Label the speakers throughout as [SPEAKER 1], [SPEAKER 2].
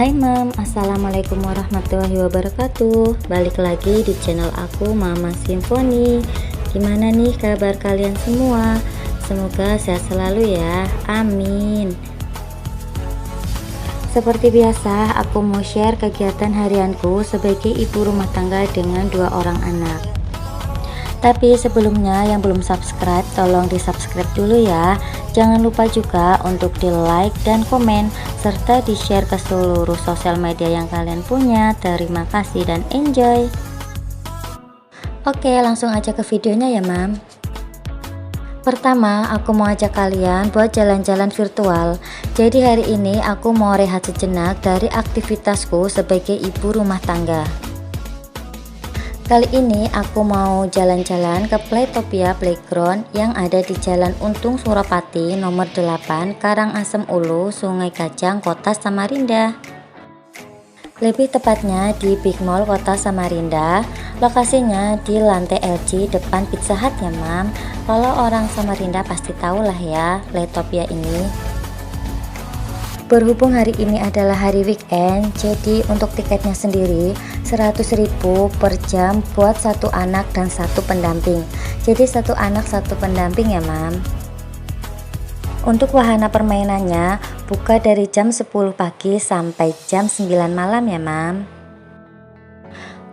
[SPEAKER 1] Hai Mam, Assalamualaikum warahmatullahi wabarakatuh. Balik lagi di channel aku, Mama Simfoni. Gimana nih kabar kalian semua? Semoga sehat selalu ya, amin. Seperti biasa, aku mau share kegiatan harianku sebagai ibu rumah tangga dengan 2 orang anak. Tapi sebelumnya yang belum subscribe, tolong di subscribe dulu ya. Jangan lupa juga untuk di like dan komen, serta di share ke seluruh sosial media yang kalian punya. Terima kasih dan enjoy. Oke, langsung aja ke videonya ya Mam. Pertama, aku mau ajak kalian buat jalan-jalan virtual. Jadi hari ini aku mau rehat sejenak dari aktivitasku sebagai ibu rumah tangga. Kali ini aku mau jalan-jalan ke Playtopia Playground yang ada di Jalan Untung Suropati nomor 8 Karangasem Ulu, Sungai Kajang, Kota Samarinda. Lebih tepatnya di Big Mall Kota Samarinda. Lokasinya di lantai LG depan Pizza Hut ya Mam. Kalau orang Samarinda pasti tahu lah ya Playtopia ini. Berhubung hari ini adalah hari weekend, jadi untuk tiketnya sendiri 100.000 per jam buat satu anak dan satu pendamping. Jadi satu anak satu pendamping ya Mam. Untuk wahana permainannya buka dari jam 10 pagi sampai jam 9 malam ya Mam.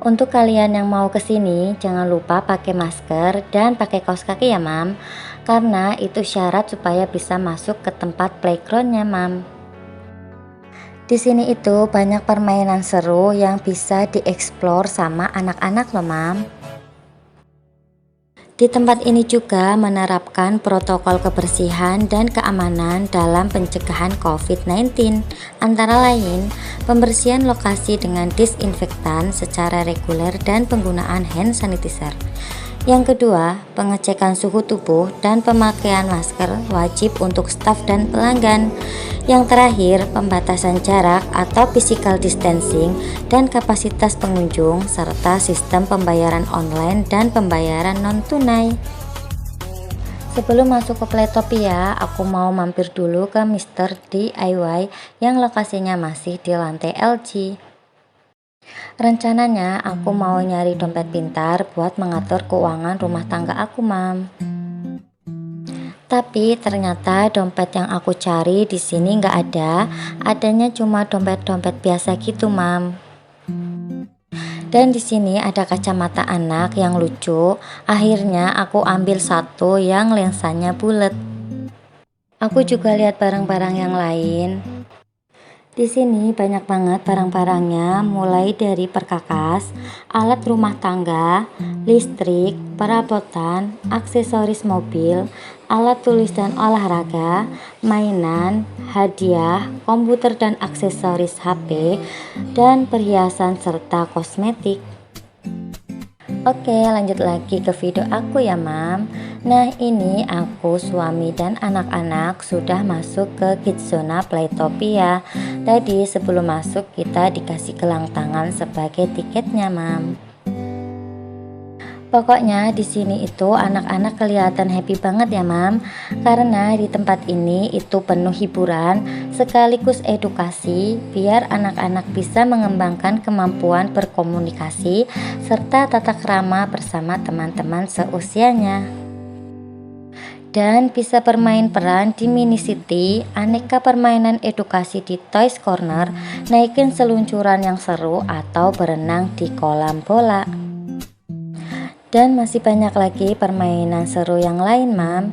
[SPEAKER 1] Untuk kalian yang mau kesini jangan lupa pakai masker dan pakai kaos kaki ya Mam, karena itu syarat supaya bisa masuk ke tempat playgroundnya Mam. Di sini itu banyak permainan seru yang bisa dieksplor sama anak-anak loh Mam. Di tempat ini juga menerapkan protokol kebersihan dan keamanan dalam pencegahan COVID-19. Antara lain, pembersihan lokasi dengan disinfektan secara reguler dan penggunaan hand sanitizer. Yang kedua, pengecekan suhu tubuh dan pemakaian masker wajib untuk staf dan pelanggan. Yang terakhir, pembatasan jarak atau physical distancing dan kapasitas pengunjung, serta sistem pembayaran online dan pembayaran non-tunai. Sebelum masuk ke Playtopia, aku mau mampir dulu ke Mr. DIY yang lokasinya masih di lantai LG. Rencananya aku mau nyari dompet pintar buat mengatur keuangan rumah tangga aku Mam. Tapi ternyata dompet yang aku cari di sini nggak ada, adanya cuma dompet-dompet biasa gitu Mam. Dan di sini ada kacamata anak yang lucu. Akhirnya aku ambil satu yang lensanya bulat. Aku juga lihat barang-barang yang lain. Di sini banyak banget barang-barangnya, mulai dari perkakas, alat rumah tangga, listrik, perabotan, aksesoris mobil, alat tulis dan olahraga, mainan, hadiah, komputer dan aksesoris HP, dan perhiasan serta kosmetik. Oke, lanjut lagi ke video aku ya Mam. Nah ini aku, suami dan anak-anak sudah masuk ke Kids Zona Playtopia. Tadi sebelum masuk kita dikasih gelang tangan sebagai tiketnya Mam. Pokoknya di sini itu anak-anak kelihatan happy banget ya Mam, karena di tempat ini itu penuh hiburan sekaligus edukasi biar anak-anak bisa mengembangkan kemampuan berkomunikasi serta tata krama bersama teman-teman seusianya. Dan bisa bermain peran di Mini City, aneka permainan edukasi di Toys Corner, naikin seluncuran yang seru atau berenang di kolam bola. Dan masih banyak lagi permainan seru yang lain Mam.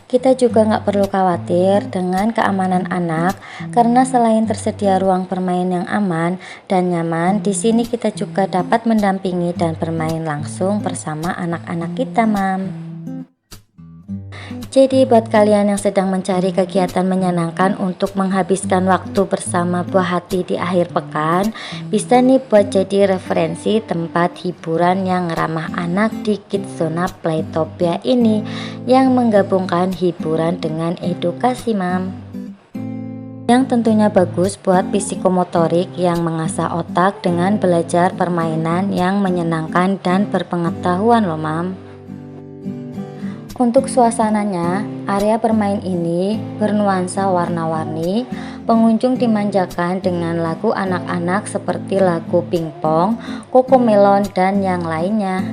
[SPEAKER 1] Kita juga nggak perlu khawatir dengan keamanan anak, karena selain tersedia ruang bermain yang aman dan nyaman, di sini kita juga dapat mendampingi dan bermain langsung bersama anak-anak kita Mam. Jadi buat kalian yang sedang mencari kegiatan menyenangkan untuk menghabiskan waktu bersama buah hati di akhir pekan, bisa nih buat jadi referensi tempat hiburan yang ramah anak di Kids Zona Playtopia ini, yang menggabungkan hiburan dengan edukasi Mam. Yang tentunya bagus buat psikomotorik yang mengasah otak dengan belajar permainan yang menyenangkan dan berpengetahuan loh Mam. Untuk suasananya, area bermain ini bernuansa warna-warni. Pengunjung dimanjakan dengan lagu anak-anak seperti lagu pingpong, Cocomelon, dan yang lainnya.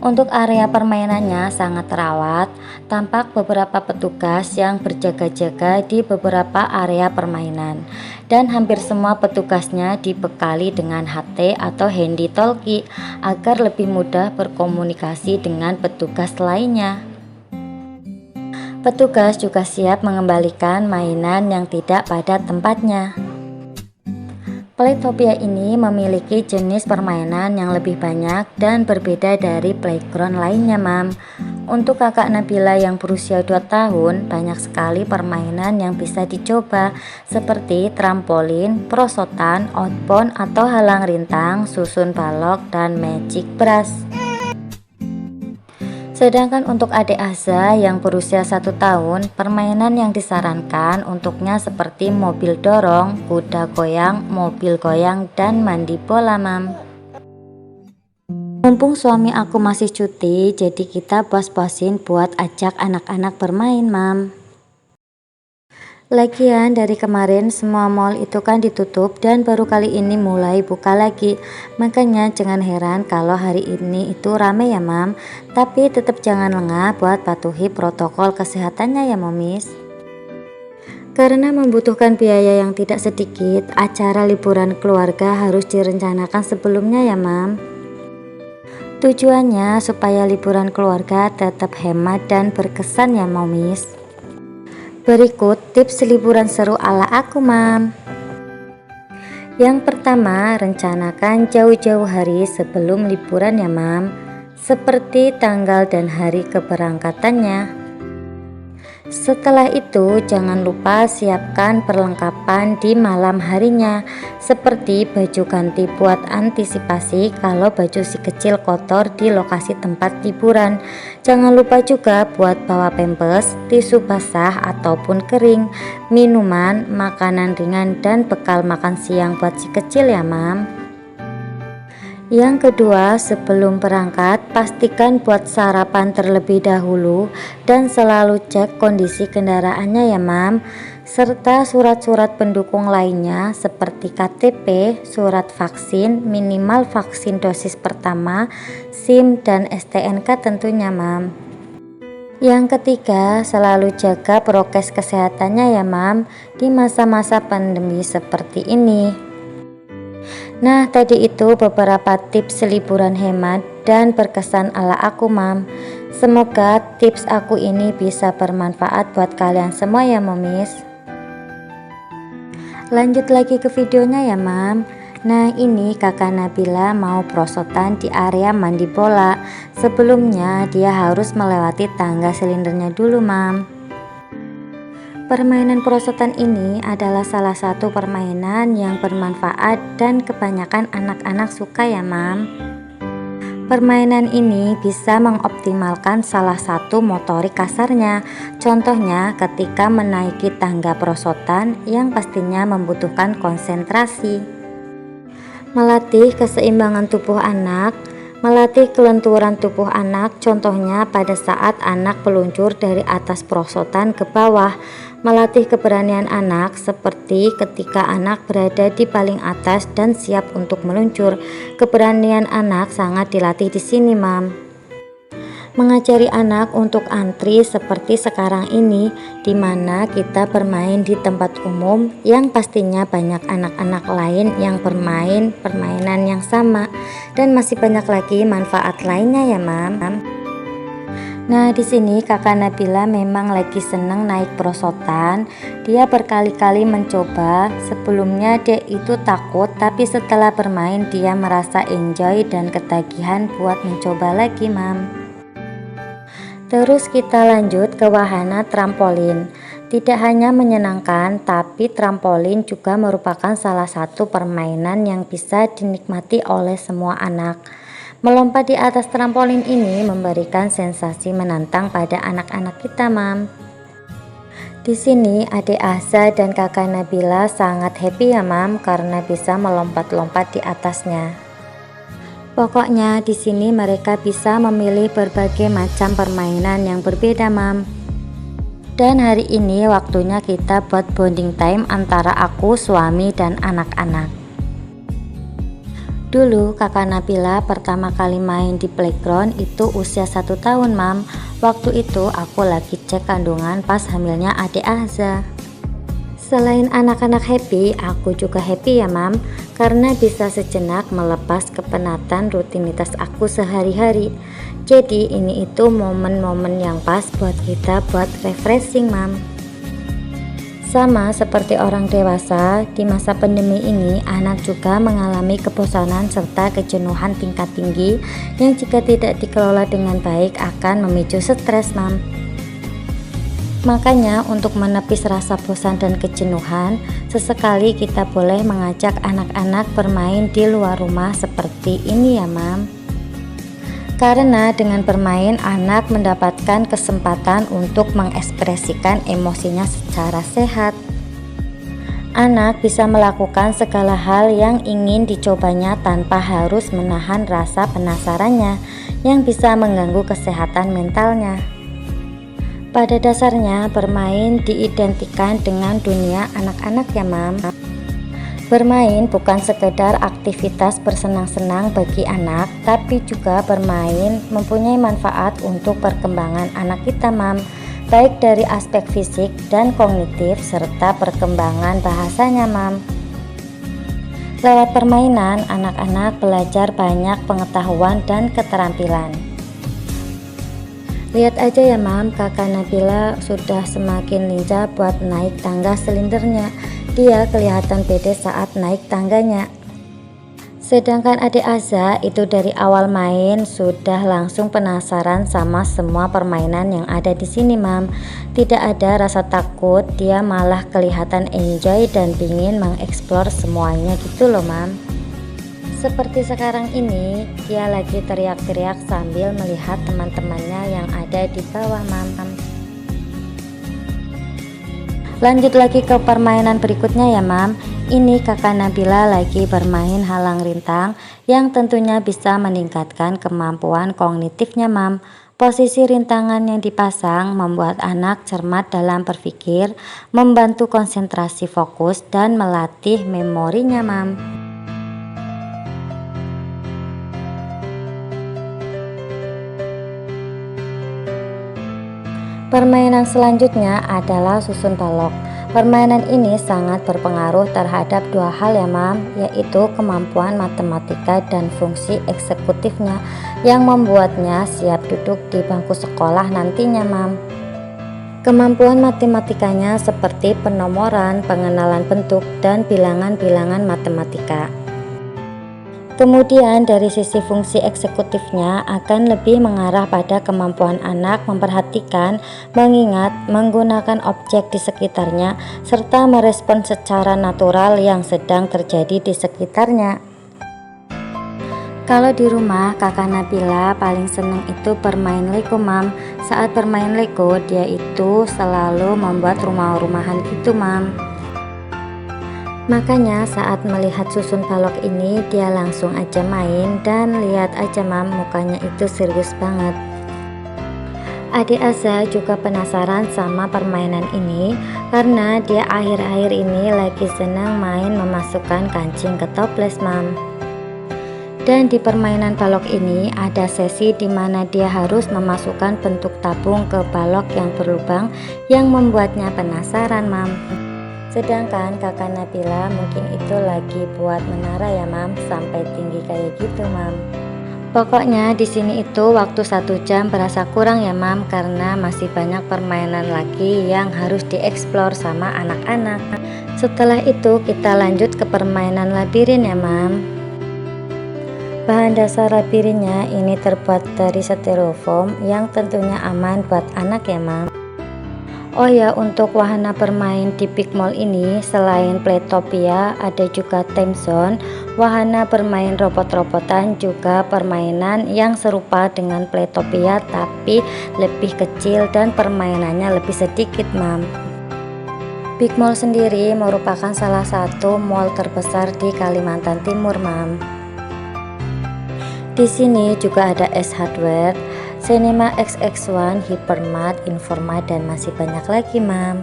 [SPEAKER 1] Untuk area permainannya sangat terawat, tampak beberapa petugas yang berjaga-jaga di beberapa area permainan, dan hampir semua petugasnya dibekali dengan HT atau handy talkie agar lebih mudah berkomunikasi dengan petugas lainnya. Petugas juga siap mengembalikan mainan yang tidak pada tempatnya. Playtopia ini memiliki jenis permainan yang lebih banyak dan berbeda dari playground lainnya, Mam. Untuk kakak Nabila yang berusia 2 tahun, banyak sekali permainan yang bisa dicoba seperti trampolin, perosotan, outbound atau halang rintang, susun balok, dan magic brush. Sedangkan untuk adik Azza yang berusia 1 tahun, permainan yang disarankan untuknya seperti mobil dorong, kuda goyang, mobil goyang, dan mandi bola, Mam. Mumpung suami aku masih cuti, jadi kita puas-puasin buat ajak anak-anak bermain, Mam. Lagian dari kemarin semua mall itu kan ditutup dan baru kali ini mulai buka lagi. Makanya jangan heran kalau hari ini itu rame ya, Mam. Tapi tetap jangan lengah buat patuhi protokol kesehatannya ya, Momis. Karena membutuhkan biaya yang tidak sedikit, acara liburan keluarga harus direncanakan sebelumnya ya, Mam. Tujuannya supaya liburan keluarga tetap hemat dan berkesan ya, Momis. Berikut tips liburan seru ala aku, Mam. Yang pertama, rencanakan jauh-jauh hari sebelum liburan ya, Mam, seperti tanggal dan hari keberangkatannya. Setelah itu, jangan lupa siapkan perlengkapan di malam harinya, seperti baju ganti buat antisipasi kalau baju si kecil kotor di lokasi tempat liburan. Jangan lupa juga buat bawa pampers, tisu basah ataupun kering, minuman, makanan ringan, dan bekal makan siang buat si kecil ya, Mam. Yang kedua, sebelum berangkat, pastikan buat sarapan terlebih dahulu dan selalu cek kondisi kendaraannya ya, Mam, serta surat-surat pendukung lainnya seperti KTP, surat vaksin, minimal vaksin dosis pertama, SIM, dan STNK tentunya, Mam. Yang ketiga, selalu jaga prokes kesehatannya ya, Mam, di masa-masa pandemi seperti ini. Nah, tadi itu beberapa tips liburan hemat dan berkesan ala aku, Mam. Semoga tips aku ini bisa bermanfaat buat kalian semua ya, Momis. Lanjut lagi ke videonya ya, Mam. Nah, ini kakak Nabila mau perosotan di area mandi bola. Sebelumnya dia harus melewati tangga silindernya dulu, Mam. Permainan perosotan ini adalah salah satu permainan yang bermanfaat dan kebanyakan anak-anak suka ya, Mam. Permainan ini bisa mengoptimalkan salah satu motorik kasarnya. Contohnya ketika menaiki tangga perosotan yang pastinya membutuhkan konsentrasi. Melatih keseimbangan tubuh anak, melatih kelenturan tubuh anak, contohnya pada saat anak meluncur dari atas perosotan ke bawah. Melatih keberanian anak seperti ketika anak berada di paling atas dan siap untuk meluncur. Keberanian anak sangat dilatih di sini, Mam. Mengajari anak untuk antri seperti sekarang ini, di mana kita bermain di tempat umum yang pastinya banyak anak-anak lain yang bermain permainan yang sama, dan masih banyak lagi manfaat lainnya ya, Mam. Nah, di sini kakak Nabila memang lagi seneng naik perosotan. Dia berkali-kali mencoba. Sebelumnya dia itu takut, tapi setelah bermain dia merasa enjoy dan ketagihan buat mencoba lagi, Mam. Terus kita lanjut ke wahana trampolin. Tidak hanya menyenangkan, tapi trampolin juga merupakan salah satu permainan yang bisa dinikmati oleh semua anak. Melompat di atas trampolin ini memberikan sensasi menantang pada anak-anak kita, Mam. Di sini adik Azza dan kakak Nabila sangat happy ya, Mam, karena bisa melompat-lompat di atasnya. Pokoknya di sini mereka bisa memilih berbagai macam permainan yang berbeda, Mam. Dan hari ini waktunya kita buat bonding time antara aku, suami, dan anak-anak. Dulu kakak Nabila pertama kali main di playground itu usia 1 tahun, Mam. Waktu itu aku lagi cek kandungan pas hamilnya adik Azza. Selain anak-anak happy, aku juga happy ya, Mam, karena bisa sejenak melepas kepenatan rutinitas aku sehari-hari. Jadi ini itu momen-momen yang pas buat kita buat refreshing, Mam. Sama seperti orang dewasa, di masa pandemi ini anak juga mengalami kebosanan serta kejenuhan tingkat tinggi yang jika tidak dikelola dengan baik akan memicu stres, Mam. Makanya untuk menepis rasa bosan dan kejenuhan, sesekali kita boleh mengajak anak-anak bermain di luar rumah seperti ini ya, Mam. Karena dengan bermain anak mendapatkan kesempatan untuk mengekspresikan emosinya secara sehat. Anak bisa melakukan segala hal yang ingin dicobanya tanpa harus menahan rasa penasarannya yang bisa mengganggu kesehatan mentalnya. Pada dasarnya bermain diidentikan dengan dunia anak-anak ya, Mam. Bermain bukan sekedar aktivitas bersenang-senang bagi anak, tapi juga bermain mempunyai manfaat untuk perkembangan anak kita, Mam, baik dari aspek fisik dan kognitif serta perkembangan bahasanya, Mam. Lewat permainan, anak-anak belajar banyak pengetahuan dan keterampilan. Lihat aja ya, Mam, kakak Nabila sudah semakin lincah buat naik tangga silindernya. Dia kelihatan pede saat naik tangganya. Sedangkan adik Azza itu dari awal main sudah langsung penasaran sama semua permainan yang ada di sini, Mam. Tidak ada rasa takut, dia malah kelihatan enjoy dan ingin mengeksplor semuanya gitu loh, Mam. Seperti sekarang ini, dia lagi teriak-teriak sambil melihat teman-temannya yang ada di bawah, Mam. Lanjut lagi ke permainan berikutnya ya, Mam. Ini kakak Nabila lagi bermain halang rintang yang tentunya bisa meningkatkan kemampuan kognitifnya, Mam. Posisi rintangan yang dipasang membuat anak cermat dalam berpikir, membantu konsentrasi fokus dan melatih memorinya, Mam. Permainan selanjutnya adalah susun balok. Permainan ini sangat berpengaruh terhadap dua hal ya, Mam, yaitu kemampuan matematika dan fungsi eksekutifnya yang membuatnya siap duduk di bangku sekolah nantinya, Mam. Kemampuan matematikanya seperti penomoran, pengenalan bentuk, dan bilangan-bilangan matematika. Kemudian dari sisi fungsi eksekutifnya akan lebih mengarah pada kemampuan anak memperhatikan, mengingat, menggunakan objek di sekitarnya, serta merespon secara natural yang sedang terjadi di sekitarnya. Kalau di rumah, kakak Nabila paling seneng itu bermain Lego, Mam. Saat bermain Lego, dia itu selalu membuat rumah-rumahan gitu, Mam. Makanya saat melihat susun balok ini dia langsung aja main dan lihat aja, Mam, mukanya itu serius banget. Adik Azza juga penasaran sama permainan ini karena dia akhir-akhir ini lagi senang main memasukkan kancing ke toples, Mam. Dan di permainan balok ini ada sesi di mana dia harus memasukkan bentuk tabung ke balok yang berlubang yang membuatnya penasaran, Mam. Sedangkan kakak Nabila mungkin itu lagi buat menara ya, Mam, sampai tinggi kayak gitu, Mam. Pokoknya di sini itu waktu 1 jam berasa kurang ya, Mam, karena masih banyak permainan lagi yang harus dieksplor sama anak-anak. Setelah itu kita lanjut ke permainan labirin ya, Mam. Bahan dasar labirinnya ini terbuat dari styrofoam yang tentunya aman buat anak ya, Mam. Oh ya, untuk wahana bermain di Big Mall ini selain Playtopia ada juga Time Zone, wahana bermain robot-robotan, juga permainan yang serupa dengan Playtopia tapi lebih kecil dan permainannya lebih sedikit, Mam. Big Mall sendiri merupakan salah satu mall terbesar di Kalimantan Timur, Mam. Di sini juga ada S Hardware, Cinema XX1, Hypermart, Informat, dan masih banyak lagi, Mam.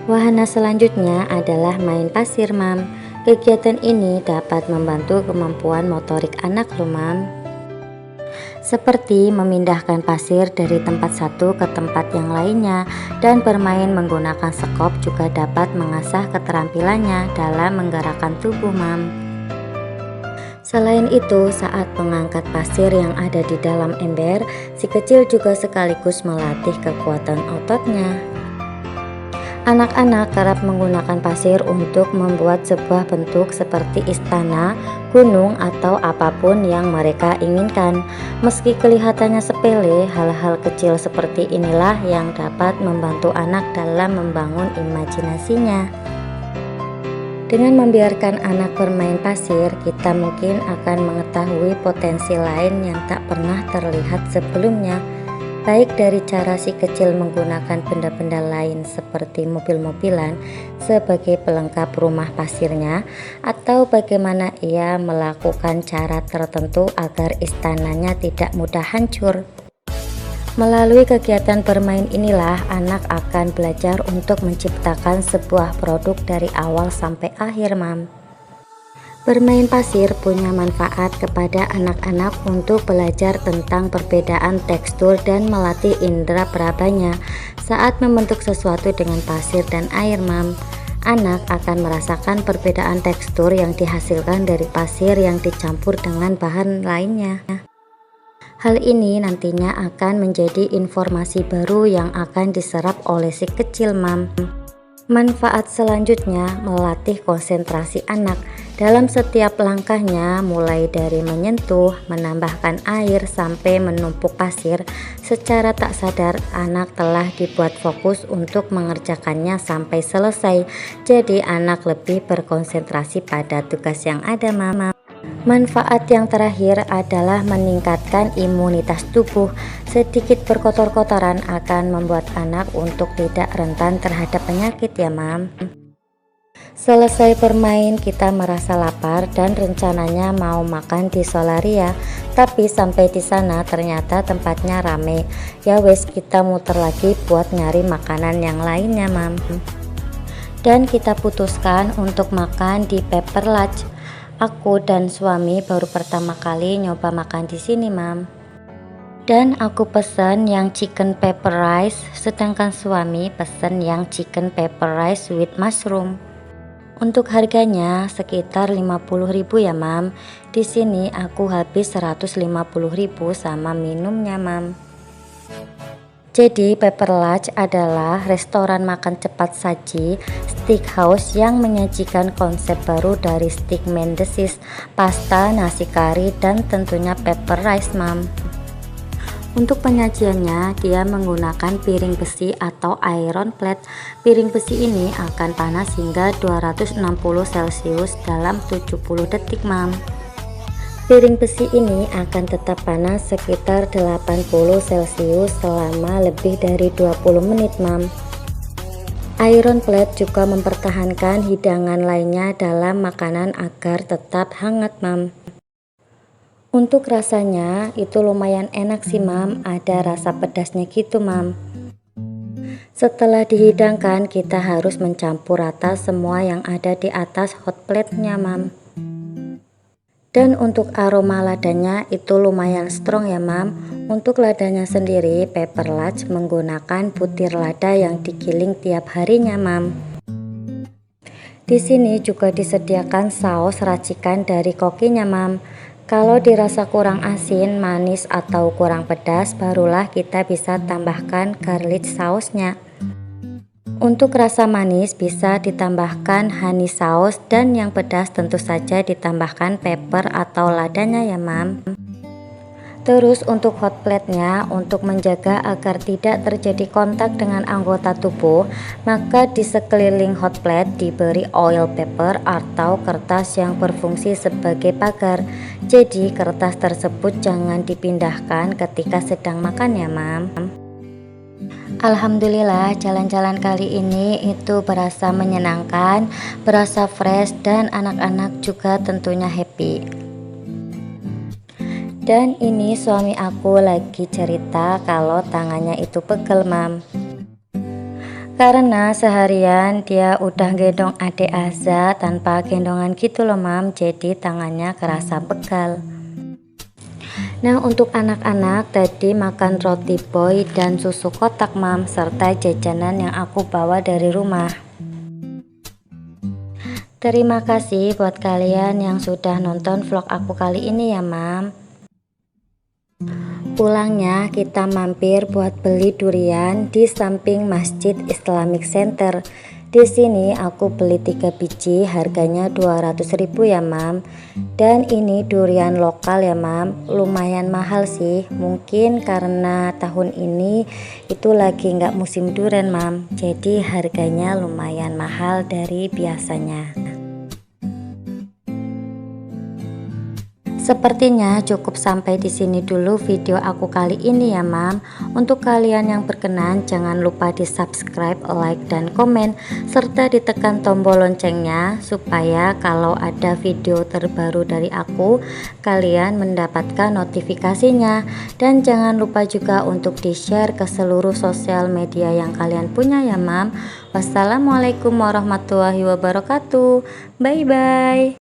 [SPEAKER 1] Wahana selanjutnya adalah main pasir, Mam. Kegiatan ini dapat membantu kemampuan motorik anak loh, Mam. Seperti memindahkan pasir dari tempat satu ke tempat yang lainnya, dan bermain menggunakan sekop juga dapat mengasah keterampilannya dalam menggerakkan tubuh, Mam. Selain itu, saat mengangkat pasir yang ada di dalam ember, si kecil juga sekaligus melatih kekuatan ototnya. Anak-anak kerap menggunakan pasir untuk membuat sebuah bentuk seperti istana, gunung, atau apapun yang mereka inginkan. Meski kelihatannya sepele, hal-hal kecil seperti inilah yang dapat membantu anak dalam membangun imajinasinya. Dengan membiarkan anak bermain pasir, kita mungkin akan mengetahui potensi lain yang tak pernah terlihat sebelumnya, baik dari cara si kecil menggunakan benda-benda lain seperti mobil-mobilan sebagai pelengkap rumah pasirnya, atau bagaimana ia melakukan cara tertentu agar istananya tidak mudah hancur. Melalui kegiatan bermain inilah anak akan belajar untuk menciptakan sebuah produk dari awal sampai akhir, Mam. Bermain pasir punya manfaat kepada anak-anak untuk belajar tentang perbedaan tekstur dan melatih indera perabanya saat membentuk sesuatu dengan pasir dan air, Mam. Anak akan merasakan perbedaan tekstur yang dihasilkan dari pasir yang dicampur dengan bahan lainnya. Hal ini nantinya akan menjadi informasi baru yang akan diserap oleh si kecil, Mam. Manfaat selanjutnya melatih konsentrasi anak dalam setiap langkahnya, mulai dari menyentuh, menambahkan air, sampai menumpuk pasir. Secara tak sadar, anak telah dibuat fokus untuk mengerjakannya sampai selesai. Jadi anak lebih berkonsentrasi pada tugas yang ada, Mama. Manfaat yang terakhir adalah meningkatkan imunitas tubuh. Sedikit berkotor-kotoran akan membuat anak untuk tidak rentan terhadap penyakit ya, Mam. Selesai bermain, kita merasa lapar dan rencananya mau makan di Solaria, tapi sampai di sana ternyata tempatnya rame. Ya wes, kita muter lagi buat nyari makanan yang lainnya, Mam. Dan kita putuskan untuk makan di Pepper Lodge. Aku dan suami baru pertama kali nyoba makan di sini, Mam. Dan aku pesan yang chicken pepper rice, sedangkan suami pesan yang chicken pepper rice with mushroom. Untuk harganya sekitar 50.000 ya, Mam. Di sini aku habis 150.000 sama minumnya, Mam. Jadi Pepper Lodge adalah restoran makan cepat saji steakhouse yang menyajikan konsep baru dari steak main dish, pasta, nasi kari, dan tentunya pepper rice, Mam. Untuk penyajiannya, dia menggunakan piring besi atau iron plate. Piring besi ini akan panas hingga 260 Celcius dalam 70 detik, Mam. Piring besi ini akan tetap panas sekitar 80 Celcius selama lebih dari 20 menit, Mam. Iron plate juga mempertahankan hidangan lainnya dalam makanan agar tetap hangat, Mam. Untuk rasanya itu lumayan enak sih, Mam. Ada rasa pedasnya gitu, Mam. Setelah dihidangkan, kita harus mencampur rata semua yang ada di atas hot plate-nya, Mam. Dan untuk aroma ladanya itu lumayan strong ya, Mam. Untuk ladanya sendiri, Pepper Lodge menggunakan butir lada yang digiling tiap harinya, Mam. Di sini juga disediakan saus racikan dari kokinya, Mam. Kalau dirasa kurang asin, manis, atau kurang pedas, barulah kita bisa tambahkan garlic sausnya. Untuk rasa manis bisa ditambahkan honey sauce, dan yang pedas tentu saja ditambahkan pepper atau ladanya ya, Mam. Terus untuk hot plate-nya, untuk menjaga agar tidak terjadi kontak dengan anggota tubuh, maka di sekeliling hot plate diberi oil paper atau kertas yang berfungsi sebagai pagar. Jadi kertas tersebut jangan dipindahkan ketika sedang makan ya, Mam. Alhamdulillah, jalan-jalan kali ini itu berasa menyenangkan, berasa fresh, dan anak-anak juga tentunya happy. Dan ini suami aku lagi cerita kalau tangannya itu pegel, Mam. Karena seharian dia udah gendong adik Azza tanpa gendongan gitu loh, Mam. Jadi tangannya kerasa pegal. Nah, untuk anak-anak tadi makan roti boy dan susu kotak, Mam, serta jajanan yang aku bawa dari rumah. Terima kasih buat kalian yang sudah nonton vlog aku kali ini ya, Mam. Pulangnya kita mampir buat beli durian di samping Masjid Islamic Center. Di sini aku beli 3 biji, harganya 200.000 ya, Mam. Dan ini durian lokal ya, Mam. Lumayan mahal sih, mungkin karena tahun ini itu lagi nggak musim durian, Mam. Jadi harganya lumayan mahal dari biasanya. Sepertinya cukup sampai di sini dulu video aku kali ini ya, Mam. Untuk kalian yang berkenan, jangan lupa di subscribe, like, dan komen, serta ditekan tombol loncengnya supaya kalau ada video terbaru dari aku, kalian mendapatkan notifikasinya. Dan jangan lupa juga untuk di-share ke seluruh sosial media yang kalian punya ya, Mam. Wassalamualaikum warahmatullahi wabarakatuh. Bye-bye.